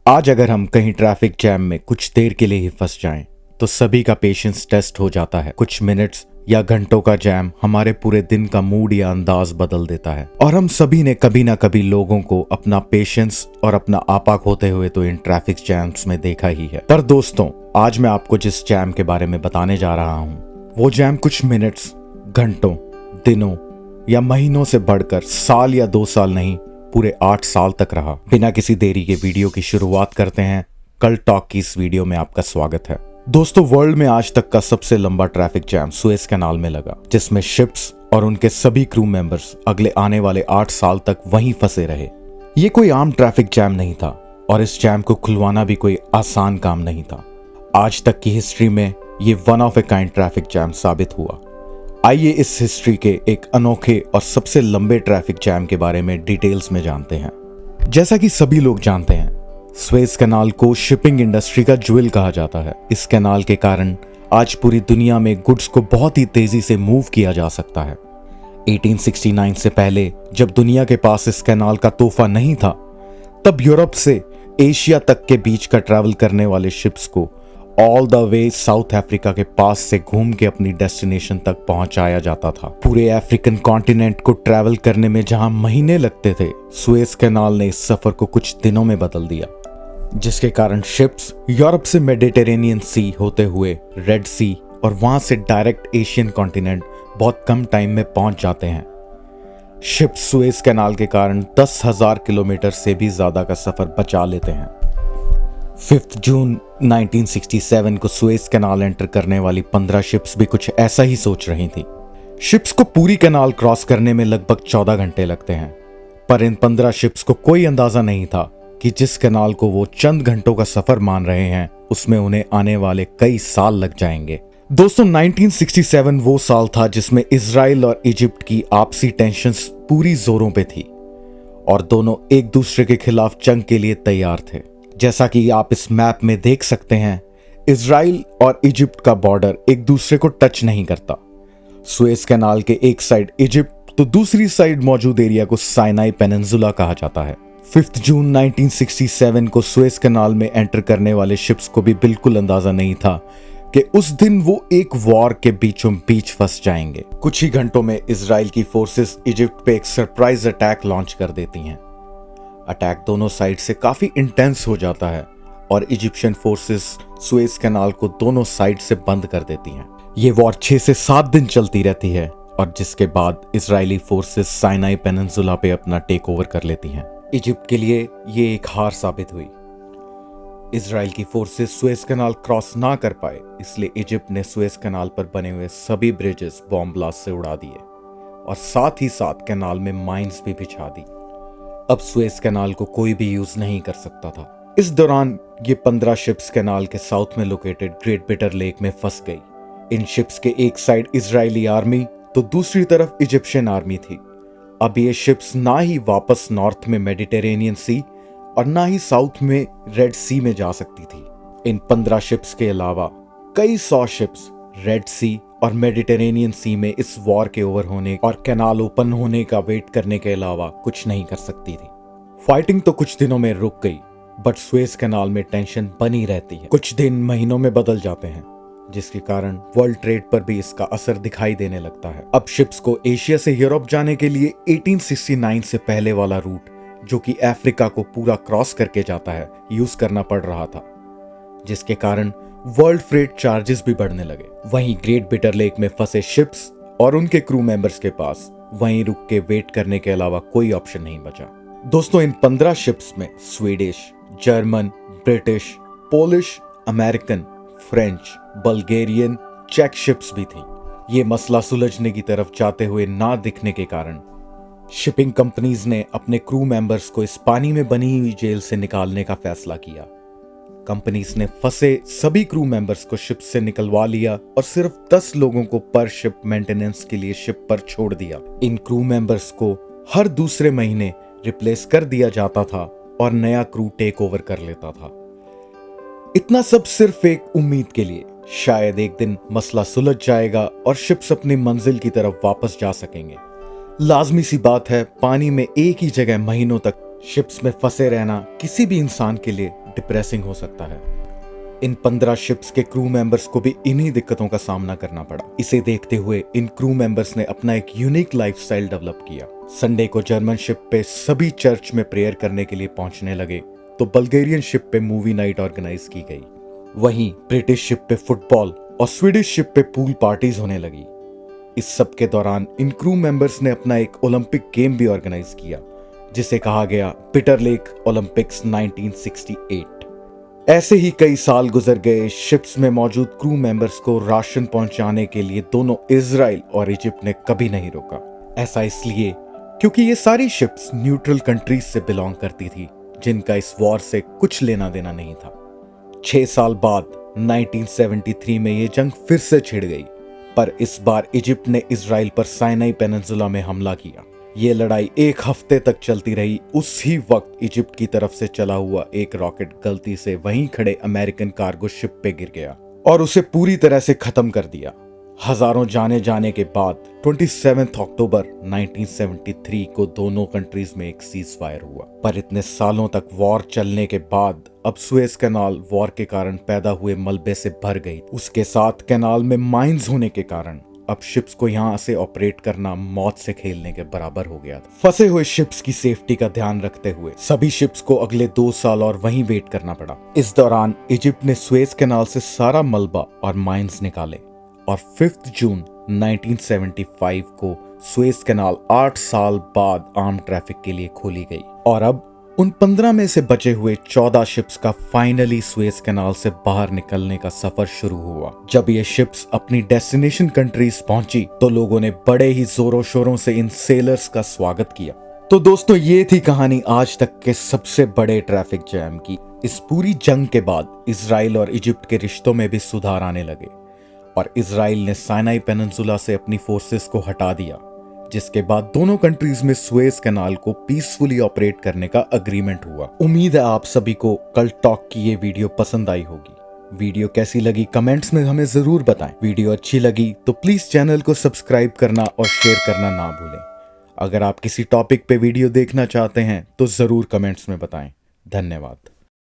आज अगर हम कहीं ट्रैफिक जैम में कुछ देर के लिए ही फंस जाएं, तो सभी का पेशेंस टेस्ट हो जाता है। कुछ मिनट्स या घंटों का जैम हमारे पूरे दिन का मूड या अंदाज बदल देता है। और हम सभी ने कभी ना कभी लोगों को अपना पेशेंस और अपना आपा खोते हुए तो इन ट्रैफिक जैम्स में देखा ही है। पर दोस्तों, आज मैं आपको जिस जैम के बारे में बताने जा रहा हूँ, वो जैम कुछ मिनट्स, घंटों, दिनों या महीनों से बढ़कर साल या 2 साल नहीं, पूरे 8 साल तक रहा। बिना किसी देरी के वीडियो की शुरुआत करते हैं। कल टॉक की इस वीडियो में आपका स्वागत है। दोस्तों, वर्ल्ड में आज तक का सबसे लंबा ट्रैफिक जैम सुएज कैनाल में लगा, जिसमें शिप्स और उनके सभी क्रू मेंबर्स अगले आने वाले 8 साल तक वहीं फंसे रहे। ये कोई आम ट्रैफिक जैम नहीं था और इस जैम को खुलवाना भी कोई आसान काम नहीं था। आज तक की हिस्ट्री में ये one of a kind traffic jam साबित हुआ। आइए इस हिस्ट्री के एक अनोखे और सबसे लंबे ट्रैफिक जैम के बारे में डिटेल्स में जानते हैं। जैसा कि सभी लोग जानते हैं, सुएज कैनाल को शिपिंग इंडस्ट्री का ज्वेल कहा जाता है। इस कैनाल के कारण आज पूरी दुनिया में गुड्स को बहुत ही तेजी से मूव किया जा सकता है। 1869 से पहले, जब दुनिया के पास इस कैनाल का तोहफा नहीं था, तब यूरोप से एशिया तक के बीच का ट्रैवल करने वाले शिप्स को all the way south Africa के पास से घूम के अपनी डेस्टिनेशन तक पहुंचाया जाता था। पूरे अफ्रीकन कॉन्टिनेंट को ट्रैवल करने में जहां महीने लगते थे, सुएज कैनाल ने इस सफर को कुछ दिनों में बदल दिया, जिसके कारण शिप्स यूरोप से मेडिटेरेनियन सी होते हुए रेड सी और वहां से डायरेक्ट एशियन कॉन्टिनेंट बहुत कम टाइम में पहुंच जाते हैं। शिप्स सुएज कैनाल के कारण 10,000 किलोमीटर से भी ज्यादा का सफर बचा लेते हैं। 5 जून 1967 को सुएज कैनाल एंटर करने वाली 15 शिप्स भी कुछ ऐसा ही सोच रही थी। शिप्स को पूरी कैनाल क्रॉस करने में लगभग 14 घंटे लगते हैं, पर इन 15 शिप्स को कोई अंदाजा नहीं था कि जिस कैनाल को वो चंद घंटों का सफर मान रहे हैं, उसमें उन्हें आने वाले कई साल लग जाएंगे। दोस्तों, 1967 वो साल था जिसमें इजराइल और इजिप्ट की आपसी टेंशन्स पूरी जोरों पे थी और दोनों एक दूसरे के खिलाफ जंग के लिए तैयार थे। जैसा कि आप इस मैप में देख सकते हैं, इजराइल और इजिप्ट का बॉर्डर एक दूसरे को टच नहीं करता। सुएज कैनाल के एक साइड इजिप्ट तो दूसरी साइड मौजूद एरिया को साइनाई पेनिनसुला कहा जाता है। 5 जून 1967 को सुएज कैनाल में एंटर करने वाले शिप्स को भी बिल्कुल अंदाजा नहीं था कि उस दिन वो एक वॉर के बीचों बीच फंस जाएंगे। कुछ ही घंटों में इजराइल की फोर्सेस इजिप्ट पे एक सरप्राइज अटैक लॉन्च कर देती हैं। अटैक दोनों साइड से काफी इंटेंस हो जाता है और इजिप्शियन फोर्सेस सुएज कैनाल को दोनों साइड से बंद कर देती हैं। ये वॉर 6 से 7 दिन चलती रहती है और जिसके बाद इजरायली फोर्सेस साइनाई पेनिनसुला पे अपना टेक ओवर कर लेती हैं। इजिप्ट के लिए ये एक हार साबित हुई। इजराइल की फोर्सेस सुएज कैनाल क्रॉस ना कर पाए, इसलिए इजिप्ट ने सुएज कैनाल पर बने हुए सभी ब्रिजेस बॉम्ब ब्लास्ट से उड़ा दिए और साथ ही साथ कैनाल में माइंस भी बिछा दी। अब सुएज कैनाल को कोई भी यूज नहीं कर सकता था। इस दौरान ये 15 शिप्स कैनाल के साउथ में लोकेटेड ग्रेट बिटर लेक में फंस गई। इन शिप्स के एक साइड इजरायली आर्मी तो दूसरी तरफ इजिप्शियन आर्मी थी। अब ये शिप्स ना ही वापस नॉर्थ में मेडिटेरेनियन सी और ना ही साउथ में रेड सी में जा सकती थी। इन 15 शिप्स के अलावा कई 100 शिप्स रेड सी और मेडिटेरेनियन सी में इस वॉर के ओवर होने और कैनाल ओपन होने का वेट करने के अलावा कुछ नहीं कर सकती थी। फाइटिंग तो कुछ दिनों में रुक गई, बट सुएज कैनाल में टेंशन बनी रहती है। कुछ दिन महीनों में बदल जाते हैं, जिसके कारण वर्ल्ड ट्रेड पर भी इसका असर दिखाई देने लगता है। अब शिप्स को एशिया से यूरोप जाने के लिए 1869 से पहले वाला रूट, जो कि अफ्रीका को पूरा क्रॉस करके जाता है, यूज करना पड़ रहा था, जिसके कारण वर्ल्ड फ्रेट चार्जेस भी बढ़ने लगे। वहीं ग्रेट बिटर लेक में फंसे शिप्स और उनके क्रू मेंबर्स के पास वहीं रुक के वेट करने के अलावा कोई ऑप्शन नहीं बचा। दोस्तों, इन 15 शिप्स में Swedish, German, British, Polish, American, French, Bulgarian, चेक शिप्स भी थी। ये मसला सुलझने की तरफ जाते हुए ना दिखने के कारण शिपिंग कंपनीज ने अपने क्रू मेंबर्स को इस पानी में बनी हुई जेल से निकालने का फैसला किया। कंपनीज ने फंसे सभी क्रू मेंबर्स को शिप से निकलवा लिया और सिर्फ 10 लोगों को पर शिप मेंटेनेंस के लिए शिप पर छोड़ दिया। इन क्रू मेंबर्स को हर दूसरे महीने रिप्लेस कर दिया जाता था और नया क्रू टेक ओवर कर लेता था। इतना सब सिर्फ एक उम्मीद के लिए, शायद एक दिन मसला सुलझ जाएगा और शिप्स अपनी मंजिल की तरफ वापस जा सकेंगे। लाजमी सी बात है, पानी में एक ही जगह महीनों तक शिप्स में फंसे रहना किसी भी इंसान के लिए डिप्रेसिंग हो सकता है। इन 15 शिप्स के क्रू मेंबर्स को भी इन्हीं दिक्कतों का सामना करना पड़ा। इसे देखते हुए इन क्रू मेंबर्स ने अपना एक यूनिक लाइफस्टाइल डेवलप किया। संडे को जर्मन शिप पे सभी चर्च में प्रेयर करने के लिए पहुंचने लगे, तो बल्गेरियन शिप पे मूवी नाइट ऑर्गेनाइज की गई। वहीं ब्रिटिश शिप पे फुटबॉल और स्वीडिश शिप पे पूल पार्टीज होने लगी। इस सब के दौरान इन क्रू मेंबर्स ने अपना एक ओलंपिक गेम भी ऑर्गेनाइज किया, जिसे कहा गया बिटर लेक ओलंपिक्स 1968। ऐसे ही कई साल गुजर गए। शिप्स में मौजूद क्रू मेंबर्स को राशन पहुंचाने के लिए दोनों इजराइल और इजिप्ट ने कभी नहीं रोका। ऐसा इसलिए क्योंकि ये सारी शिप्स न्यूट्रल कंट्रीज से बिलोंग करती थी, जिनका इस वॉर से कुछ लेना देना नहीं था। 6 साल बाद 1973 में ये जंग फिर से छिड़ गई, पर इस बार इजिप्ट ने इजराइल पर साइनाई पेनिनसुला में हमला किया। ये लड़ाई 1 हफ्ते तक चलती रही। उसी वक्त इजिप्ट की तरफ से चला हुआ एक रॉकेट गलती से वहीं खड़े अमेरिकन कार्गो शिप पे गिर गया और उसे पूरी तरह से खत्म कर दिया। हजारों जाने जाने के बाद 27 अक्टूबर 1973 को दोनों कंट्रीज में एक सीज फायर हुआ। पर इतने सालों तक वॉर चलने के बाद अब सुएज कैनाल वॉर के कारण पैदा हुए मलबे से भर गई। उसके साथ कैनाल में माइंस होने के कारण अब शिप्स को यहां से ऑपरेट करना मौत से खेलने के बराबर हो गया था। फंसे हुए शिप्स की सेफ्टी का ध्यान रखते हुए सभी शिप्स को अगले 2 साल और वहीं वेट करना पड़ा। इस दौरान इजिप्ट ने सुएज कैनाल से सारा मलबा और माइंस निकाले और 5 जून 1975 को सुएज कैनाल 8 साल बाद आर्म ट्रैफिक के लिए खोली गई। और अब उन 15 में से बचे हुए 14 शिप्स का फाइनली सुएज कैनाल से बाहर निकलने का सफर शुरू हुआ। जब ये शिप्स अपनी डेस्टिनेशन कंट्रीज पहुंची तो लोगों ने बड़े ही जोरों शोरों से इन सेलर्स का स्वागत किया। तो दोस्तों, ये थी कहानी आज तक के सबसे बड़े ट्रैफिक जैम की। इस पूरी जंग के बाद इजराइल और इजिप्ट के रिश्तों में भी सुधार आने लगे और इजराइल ने साइनाई पेनिनसुला से अपनी फोर्सेस को हटा दिया, जिसके बाद दोनों कंट्रीज में सुएज कैनाल को पीसफुली ऑपरेट करने का अग्रीमेंट हुआ। उम्मीद है आप सभी को कल्ट टॉक की ये वीडियो पसंद आई होगी। वीडियो कैसी लगी कमेंट्स में हमें जरूर बताएं। वीडियो अच्छी लगी तो प्लीज चैनल को सब्सक्राइब करना और शेयर करना ना भूलें। अगर आप किसी टॉपिक पे वीडियो देखना चाहते हैं तो जरूर कमेंट्स में बताएं। धन्यवाद।